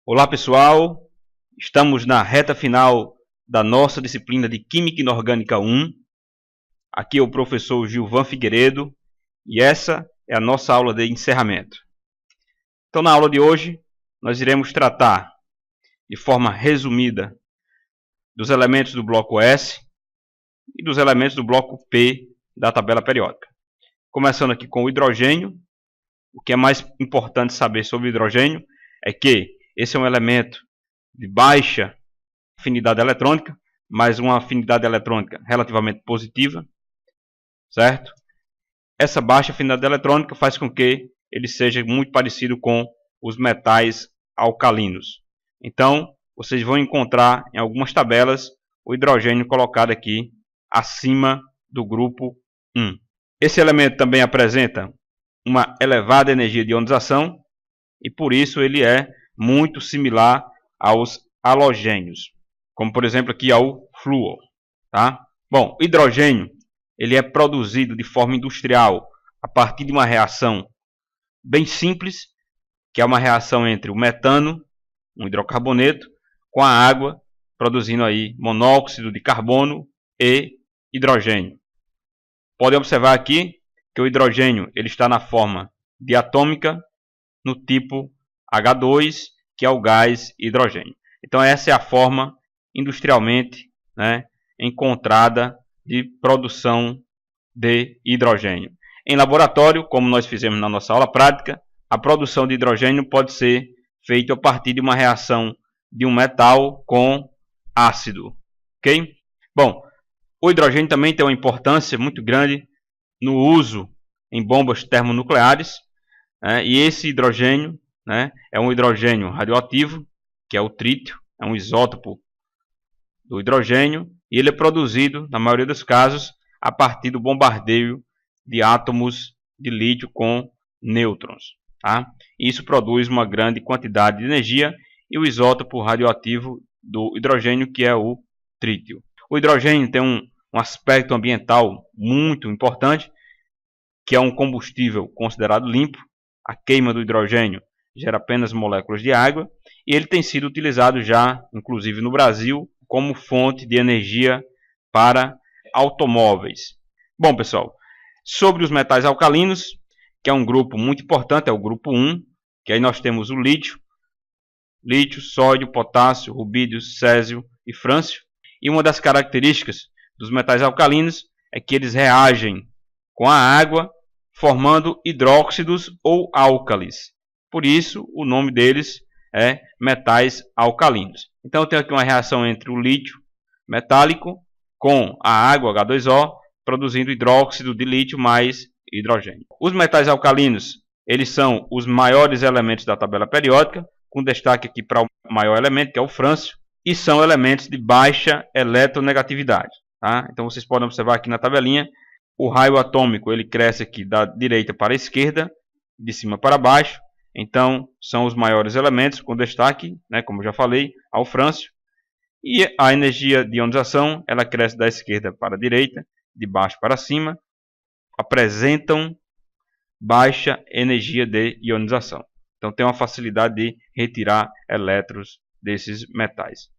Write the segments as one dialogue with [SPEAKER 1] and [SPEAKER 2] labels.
[SPEAKER 1] Olá pessoal, estamos na reta final da nossa disciplina de Química Inorgânica 1. Aqui é o professor Gilvan Figueiredo e essa é a nossa aula de encerramento. Então na aula de hoje nós iremos tratar de forma resumida dos elementos do bloco S e dos elementos do bloco P da tabela periódica. Começando aqui com o hidrogênio. O que é mais importante saber sobre o hidrogênio é que esse é um elemento de baixa afinidade eletrônica, mas uma afinidade eletrônica relativamente positiva, certo? Essa baixa afinidade eletrônica faz com que ele seja muito parecido com os metais alcalinos. Então, vocês vão encontrar em algumas tabelas o hidrogênio colocado aqui acima do grupo 1. Esse elemento também apresenta uma elevada energia de ionização e por isso ele é muito similar aos halogênios, como por exemplo aqui ao flúor, tá? Bom, o hidrogênio ele é produzido de forma industrial a partir de uma reação bem simples, que é uma reação entre o metano, um hidrocarboneto, com a água, produzindo aí monóxido de carbono e hidrogênio. Podem observar aqui que o hidrogênio ele está na forma diatômica no tipo H2, que é o gás hidrogênio. Então essa é a forma industrialmente, encontrada de produção de hidrogênio. Em laboratório, como nós fizemos na nossa aula prática, a produção de hidrogênio pode ser feita a partir de uma reação de um metal com ácido. Ok? Bom, o hidrogênio também tem uma importância muito grande no uso em bombas termonucleares, e esse hidrogênio é um hidrogênio radioativo, que é o trítio, é um isótopo do hidrogênio, e ele é produzido, na maioria dos casos, a partir do bombardeio de átomos de lítio com nêutrons. Tá? Isso produz uma grande quantidade de energia, e o isótopo radioativo do hidrogênio, que é o trítio. O hidrogênio tem um aspecto ambiental muito importante, que é um combustível considerado limpo. A queima do hidrogênio gera apenas moléculas de água, e ele tem sido utilizado já, inclusive no Brasil, como fonte de energia para automóveis. Bom, pessoal, sobre os metais alcalinos, que é um grupo muito importante, é o grupo 1, que aí nós temos o lítio, sódio, potássio, rubídio, césio e frâncio. E uma das características dos metais alcalinos é que eles reagem com a água, formando hidróxidos ou álcalis. Por isso, o nome deles é metais alcalinos. Então, eu tenho aqui uma reação entre o lítio metálico com a água, H2O, produzindo hidróxido de lítio mais hidrogênio. Os metais alcalinos, eles são os maiores elementos da tabela periódica, com destaque aqui para o maior elemento, que é o frâncio, e são elementos de baixa eletronegatividade. Tá? Então, vocês podem observar aqui na tabelinha, o raio atômico ele cresce aqui da direita para a esquerda, de cima para baixo. Então, são os maiores elementos, com destaque, como eu já falei, ao frâncio. E a energia de ionização, ela cresce da esquerda para a direita, de baixo para cima. Apresentam baixa energia de ionização. Então, tem uma facilidade de retirar elétrons desses metais.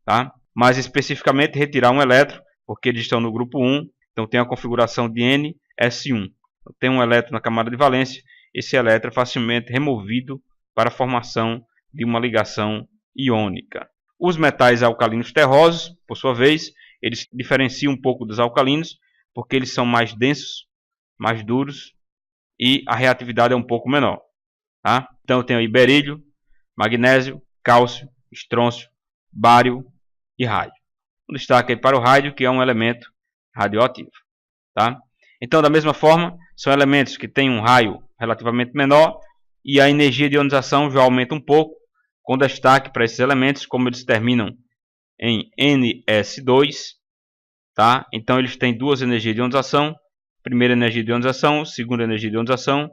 [SPEAKER 1] Tá? Mais especificamente, retirar um elétron, porque eles estão no grupo 1. Então, tem a configuração de NS1. Então, tem um elétron na camada de valência. Esse elétron é facilmente removido para a formação de uma ligação iônica. Os metais alcalinos terrosos, por sua vez, eles diferenciam um pouco dos alcalinos, porque eles são mais densos, mais duros, e a reatividade é um pouco menor. Tá? Então eu tenho aí berílio, magnésio, cálcio, estrôncio, bário e rádio. Um destaque aí para o rádio, que é um elemento radioativo. Tá? Então, da mesma forma, são elementos que têm um raio relativamente menor e a energia de ionização já aumenta um pouco, com destaque para esses elementos, como eles terminam em NS2. Tá? Então, eles têm duas energias de ionização, primeira energia de ionização, segunda energia de ionização,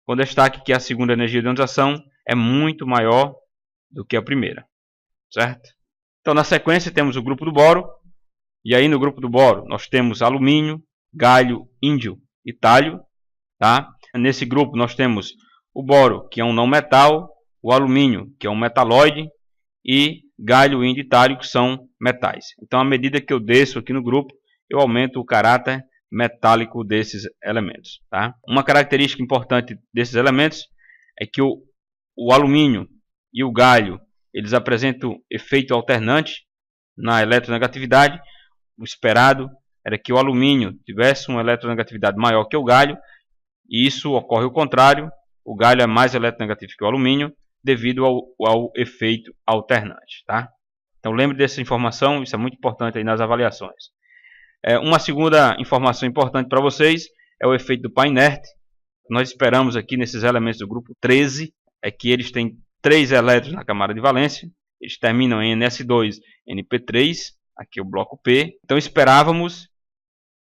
[SPEAKER 1] com destaque que a segunda energia de ionização é muito maior do que a primeira. Certo? Então, na sequência, temos o grupo do boro, e aí no grupo do boro nós temos alumínio, galho, índio e talho. Tá? Nesse grupo nós temos o boro, que é um não metal, o alumínio, que é um metalóide, e galho e inditário, que são metais. Então, à medida que eu desço aqui no grupo, eu aumento o caráter metálico desses elementos. Tá? Uma característica importante desses elementos é que o alumínio e o galho, eles apresentam efeito alternante na eletronegatividade. O esperado era que o alumínio tivesse uma eletronegatividade maior que o galho, e isso ocorre o contrário. O galho é mais eletronegativo que o alumínio, devido ao efeito alternante. Tá? Então lembre dessa informação, isso é muito importante aí nas avaliações. Uma segunda informação importante para vocês é o efeito do pá inerte. Nós esperamos aqui nesses elementos do grupo 13, é que eles têm 3 elétrons na camada de valência, eles terminam em NS2, NP3, aqui é o bloco P. Então esperávamos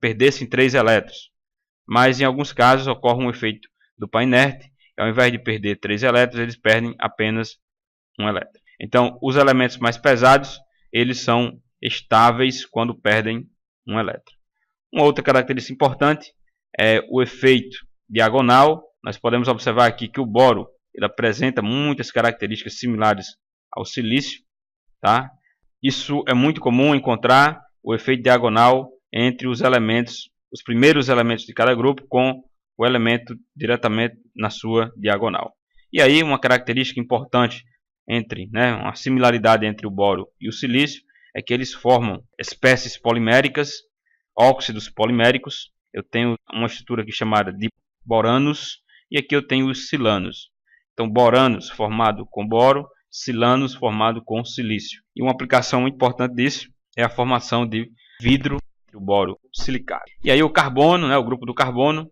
[SPEAKER 1] perdessem 3 elétrons, mas em alguns casos ocorre um efeito do pá inerte. Ao invés de perder 3 elétrons, eles perdem apenas 1 elétron. Então, os elementos mais pesados, eles são estáveis quando perdem 1 elétron. Uma outra característica importante é o efeito diagonal. Nós podemos observar aqui que o boro ele apresenta muitas características similares ao silício. Tá? Isso é muito comum encontrar o efeito diagonal entre os elementos, os primeiros elementos de cada grupo com o elemento diretamente na sua diagonal. E aí uma característica importante uma similaridade entre o boro e o silício é que eles formam espécies poliméricas, óxidos poliméricos. Eu tenho uma estrutura aqui chamada de boranos e aqui eu tenho os silanos. Então boranos formado com boro, silanos formado com silício. E uma aplicação muito importante disso é a formação de vidro do boro silicado. E aí o carbono, o grupo do carbono,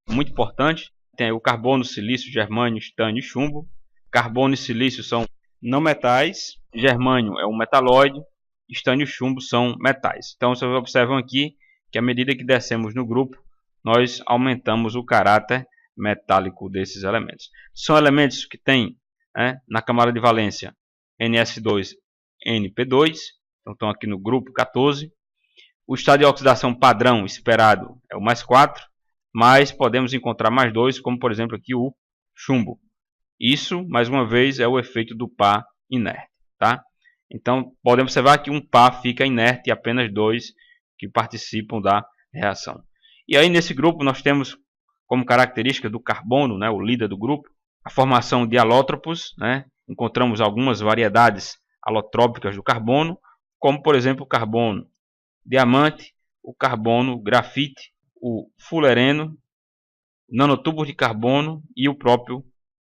[SPEAKER 1] muito importante, tem o carbono, silício, germânio, estânio e chumbo. Carbono e silício são não metais, germânio é um metalóide, estânio e chumbo são metais. Então vocês observam aqui que à medida que descemos no grupo, nós aumentamos o caráter metálico desses elementos. São elementos que têm na camada de valência NS2, NP2, então estão aqui no grupo 14. O estado de oxidação padrão esperado é o mais 4, mas podemos encontrar mais 2, como por exemplo aqui o chumbo. Isso, mais uma vez, é o efeito do pá inerte. Tá? Então, podemos observar que um pá fica inerte e apenas 2 que participam da reação. E aí, nesse grupo, nós temos como característica do carbono, o líder do grupo, a formação de alótropos. Encontramos algumas variedades alotrópicas do carbono, como, por exemplo, o carbono diamante, o carbono grafite, o fulereno, nanotubos de carbono e o próprio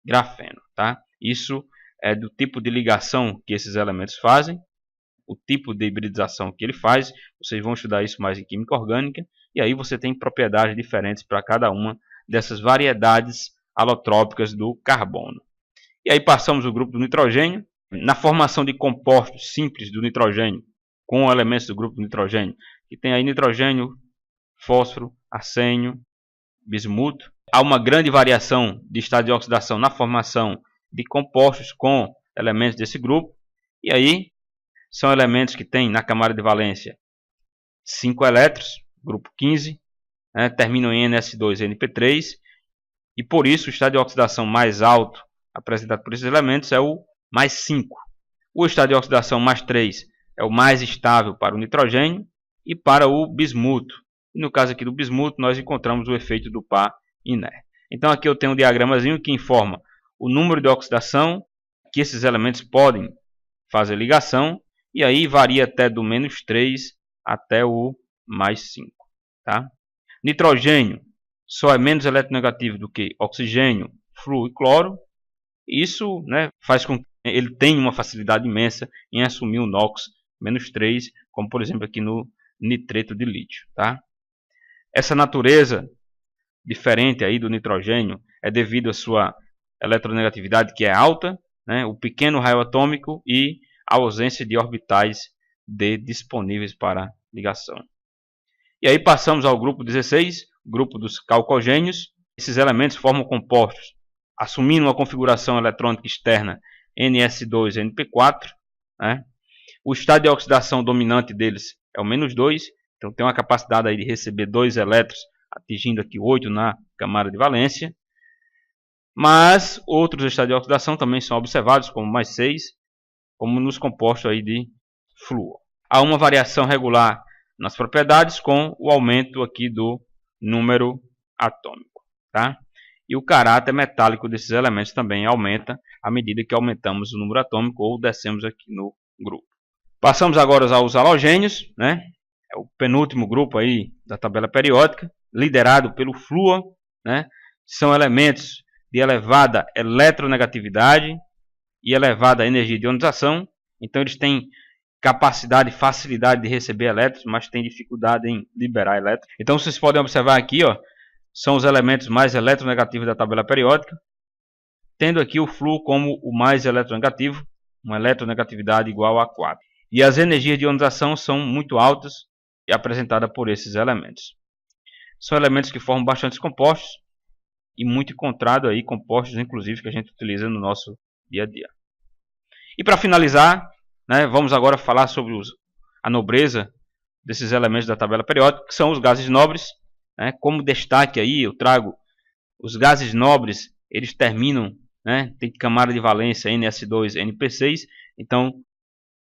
[SPEAKER 1] grafeno. Tá? Isso é do tipo de ligação que esses elementos fazem, o tipo de hibridização que ele faz. Vocês vão estudar isso mais em química orgânica, e aí você tem propriedades diferentes para cada uma dessas variedades alotrópicas do carbono. E aí passamos o grupo do nitrogênio. Na formação de compostos simples do nitrogênio, com elementos do grupo do nitrogênio, que tem aí nitrogênio, fósforo, arsênio, bismuto. Há uma grande variação de estado de oxidação na formação de compostos com elementos desse grupo. E aí são elementos que têm na camada de valência 5 elétrons, grupo 15, terminam em NS2 e NP3. E por isso o estado de oxidação mais alto apresentado por esses elementos é o mais 5. O estado de oxidação mais 3 é o mais estável para o nitrogênio e para o bismuto. E no caso aqui do bismuto, nós encontramos o efeito do pá inerte. Então aqui eu tenho um diagramazinho que informa o número de oxidação que esses elementos podem fazer ligação, e aí varia até do menos 3 até o mais 5. Tá? Nitrogênio só é menos eletronegativo do que oxigênio, flúor e cloro. Isso faz com que ele tenha uma facilidade imensa em assumir o NOx menos 3, como por exemplo aqui no nitreto de lítio. Tá? Essa natureza diferente aí do nitrogênio é devido à sua eletronegatividade, que é alta, o pequeno raio atômico e a ausência de orbitais D disponíveis para ligação. E aí passamos ao grupo 16, grupo dos calcogênios. Esses elementos formam compostos assumindo uma configuração eletrônica externa NS2-NP4. O estado de oxidação dominante deles é o menos 2, então tem uma capacidade aí de receber 2 elétrons, atingindo aqui 8 na camada de valência. Mas outros estados de oxidação também são observados, como +6, como nos compostos aí de flúor. Há uma variação regular nas propriedades com o aumento aqui do número atômico, tá? E o caráter metálico desses elementos também aumenta à medida que aumentamos o número atômico ou descemos aqui no grupo. Passamos agora aos halogênios, né? É o penúltimo grupo aí da tabela periódica, liderado pelo flúor, né? São elementos de elevada eletronegatividade e elevada energia de ionização. Então eles têm capacidade e facilidade de receber elétrons, mas têm dificuldade em liberar elétrons. Então vocês podem observar aqui, ó, são os elementos mais eletronegativos da tabela periódica, tendo aqui o flúor como o mais eletronegativo, uma eletronegatividade igual a 4. E as energias de ionização são muito altas e apresentadas por esses elementos. São elementos que formam bastantes compostos e muito encontrado aí compostos, inclusive, que a gente utiliza no nosso dia a dia. E para finalizar, né, vamos agora falar sobre a nobreza desses elementos da tabela periódica, que são os gases nobres. Né, como destaque aí, eu trago os gases nobres, eles terminam, né, tem camada de valência NS2, NP6, então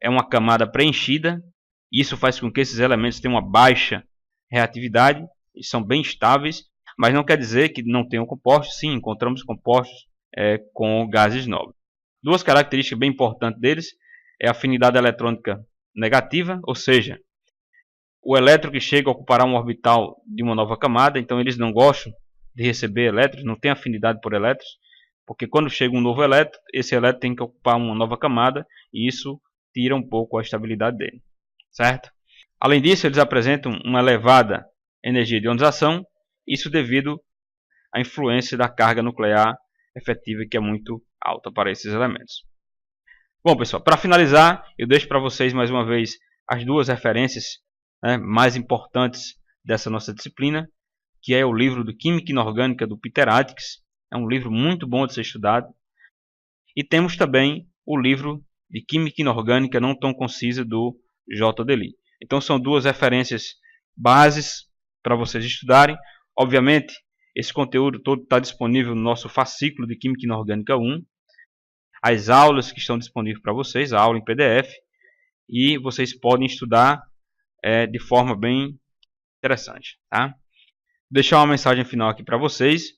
[SPEAKER 1] é uma camada preenchida. Isso faz com que esses elementos tenham uma baixa reatividade e são bem estáveis, mas não quer dizer que não tenham compostos. Sim, encontramos compostos com gases nobres. Duas características bem importantes deles é a afinidade eletrônica negativa, ou seja, o elétron que chega ocupará um orbital de uma nova camada, então eles não gostam de receber elétrons, não tem afinidade por elétrons, porque quando chega um novo elétron, esse elétron tem que ocupar uma nova camada e isso tira um pouco a estabilidade dele, certo? Além disso, eles apresentam uma elevada energia de ionização, isso devido à influência da carga nuclear efetiva, que é muito alta para esses elementos. Bom, pessoal, para finalizar, eu deixo para vocês mais uma vez as duas referências, né, mais importantes dessa nossa disciplina, que é o livro de Química Inorgânica do Peter Atkiss. É um livro muito bom de ser estudado. E temos também o livro de Química Inorgânica Não Tão Concisa do J. Delis. Então são duas referências bases para vocês estudarem. Obviamente, esse conteúdo todo está disponível no nosso fascículo de Química Inorgânica 1. As aulas que estão disponíveis para vocês, a aula em PDF. E vocês podem estudar de forma bem interessante. Tá? Vou deixar uma mensagem final aqui para vocês.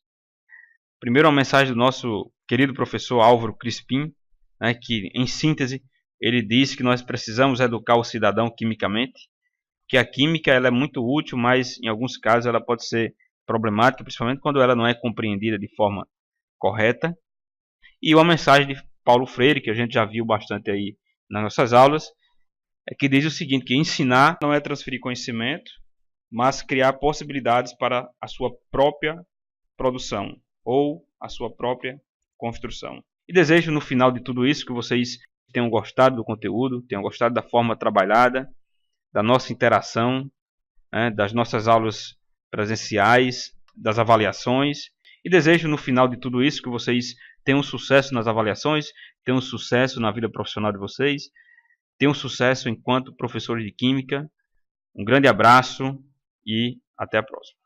[SPEAKER 1] Primeiro, uma mensagem do nosso querido professor Álvaro Crispim, né, que, em síntese, ele diz que nós precisamos educar o cidadão quimicamente, que a química ela é muito útil, mas em alguns casos ela pode ser problemática, principalmente quando ela não é compreendida de forma correta. E uma mensagem de Paulo Freire, que a gente já viu bastante aí nas nossas aulas, que diz o seguinte, que ensinar não é transferir conhecimento, mas criar possibilidades para a sua própria produção ou a sua própria construção. E desejo no final de tudo isso que vocês tenham gostado do conteúdo, tenham gostado da forma trabalhada, da nossa interação, das nossas aulas presenciais, das avaliações. E desejo no final de tudo isso que vocês tenham sucesso nas avaliações, tenham sucesso na vida profissional de vocês, tenham sucesso enquanto professores de química. Um grande abraço e até a próxima.